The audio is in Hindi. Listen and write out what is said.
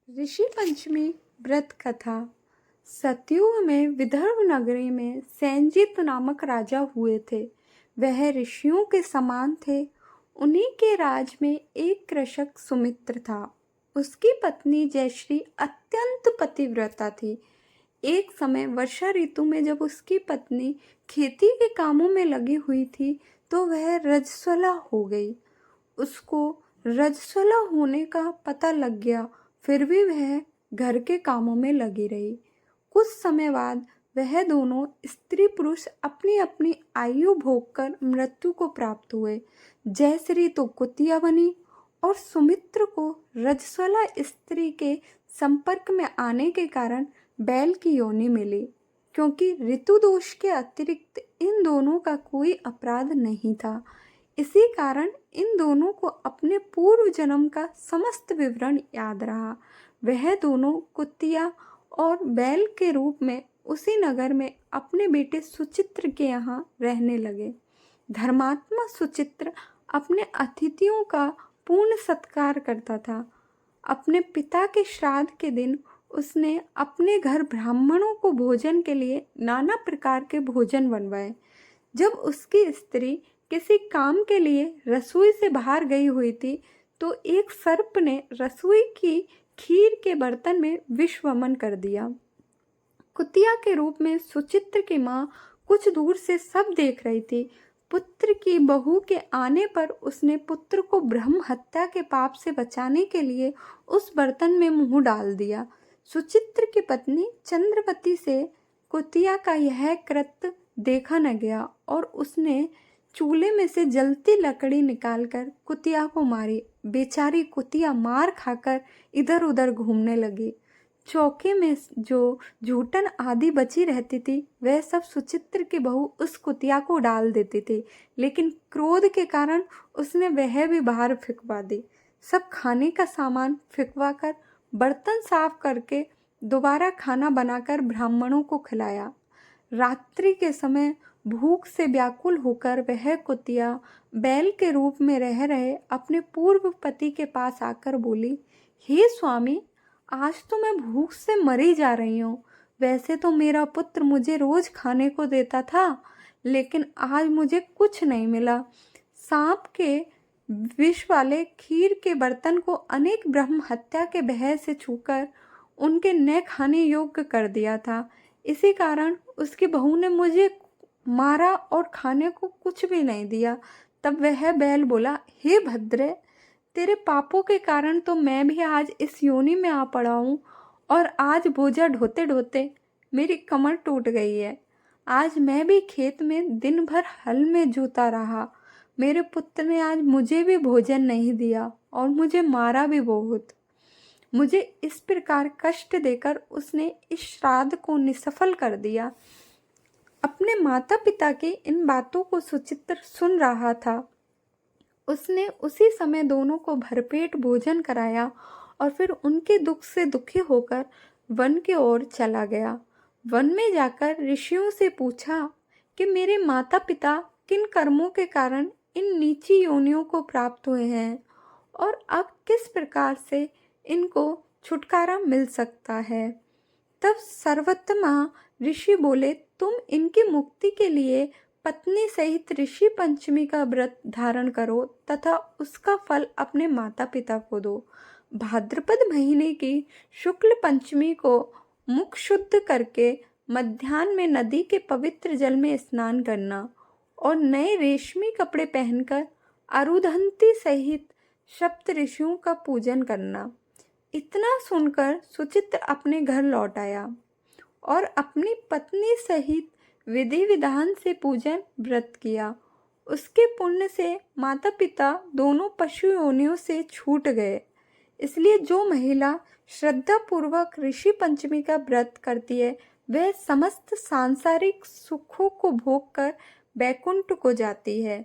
ऋषि पंचमी व्रत कथा। सतयुग में विदर्भ नगरी में सेनजीत नामक राजा हुए थे। वह ऋषियों के समान थे। उन्हीं के राज में एक कृषक सुमित्र था। उसकी पत्नी जयश्री अत्यंत पतिव्रता थी। एक समय वर्षा ऋतु में जब उसकी पत्नी खेती के कामों में लगी हुई थी तो वह रजस्वला हो गई। उसको रजस्वला होने का पता लग गया, फिर भी वह घर के कामों में लगी रही। कुछ समय बाद वह दोनों स्त्री पुरुष अपनी अपनी आयु भोग कर मृत्यु को प्राप्त हुए। जयश्री तो कुतिया बनी और सुमित्र को रजस्वला स्त्री के संपर्क में आने के कारण बैल की योनि मिली, क्योंकि ऋतु दोष के अतिरिक्त इन दोनों का कोई अपराध नहीं था। इसी कारण इन दोनों को अपने पूर्व जन्म का समस्त विवरण याद रहा। वह दोनों कुतिया और बैल के रूप में उसी नगर में अपने बेटे सुचित्र के यहाँ रहने लगे। धर्मात्मा सुचित्र अपने अतिथियों का पूर्ण सत्कार करता था। अपने पिता के श्राद्ध के दिन उसने अपने घर ब्राह्मणों को भोजन के लिए नाना प्रकार के भोजन बनवाए। जब उसकी स्त्री किसी काम के लिए रसोई से बाहर गई हुई थी तो एक सर्प ने रसोई की खीर के बर्तन में विष वमन कर दिया। कुतिया के रूप में सुचित्र की माँ कुछ दूर से सब देख रही थी। पुत्र की बहू के आने पर उसने पुत्र को ब्रह्म हत्या के पाप से बचाने के लिए उस बर्तन में मुंह डाल दिया। सुचित्र की पत्नी चंद्रवती से कुतिया का यह कृत्य देखा न गया और उसने चूल्हे में से जलती लकड़ी निकालकर कुतिया को मारी। बेचारी कुतिया मार खाकर इधर उधर घूमने लगी। चौके में जो जूठन आदि बची रहती थी वह सब सुचित्र की बहू उस कुतिया को डाल देती थी, लेकिन क्रोध के कारण उसने वह भी बाहर फेंकवा दी। सब खाने का सामान फेंकवा कर बर्तन साफ करके दोबारा खाना बनाकर ब्राह्मणों को खिलाया। रात्रि के समय भूख से व्याकुल होकर वह कुतिया बैल के रूप में रह रहे अपने पूर्व पति के पास आकर बोली, हे स्वामी, आज तो मैं भूख से मरी जा रही हूँ। वैसे तो मेरा पुत्र मुझे रोज खाने को देता था, लेकिन आज मुझे कुछ नहीं मिला। सांप के विष वाले खीर के बर्तन को अनेक ब्रह्म हत्या के भय से छूकर उनके न खाने योग्य कर दिया था। इसी कारण उसकी बहू ने मुझे मारा और खाने को कुछ भी नहीं दिया। तब वह बैल बोला, हे भद्रे, तेरे पापों के कारण तो मैं भी आज इस योनि में आ पड़ा हूँ और आज बोझा ढोते ढोते मेरी कमर टूट गई है। आज मैं भी खेत में दिन भर हल में जूता रहा। मेरे पुत्र ने आज मुझे भी भोजन नहीं दिया और मुझे मारा भी बहुत। मुझे इस प्रकार कष्ट देकर उसने इस श्राद्ध को निसफल कर दिया। अपने माता पिता की इन बातों को सुचित्र सुन रहा था। उसने उसी समय दोनों को भरपेट भोजन कराया और फिर उनके दुख से दुखी होकर वन की ओर चला गया। वन में जाकर ऋषियों से पूछा कि मेरे माता पिता किन कर्मों के कारण इन नीची योनियों को प्राप्त हुए हैं और अब किस प्रकार से इनको छुटकारा मिल सकता है। तब सर्वोत्तमा ऋषि बोले, तुम इनकी मुक्ति के लिए पत्नी सहित ऋषि पंचमी का व्रत धारण करो तथा उसका फल अपने माता पिता को दो। भाद्रपद महीने की शुक्ल पंचमी को मुख शुद्ध करके मध्याह्न में नदी के पवित्र जल में स्नान करना और नए रेशमी कपड़े पहनकर अरुंधति सहित सप्त ऋषियों का पूजन करना। इतना सुनकर सुचित्र अपने घर लौट आया और अपनी पत्नी सहित विधि विधान से पूजन व्रत किया। उसके पुण्य से माता पिता दोनों पशु योनियों से छूट गए। इसलिए जो महिला श्रद्धा पूर्वक ऋषि पंचमी का व्रत करती है वह समस्त सांसारिक सुखों को भोग कर बैकुंठ को जाती है।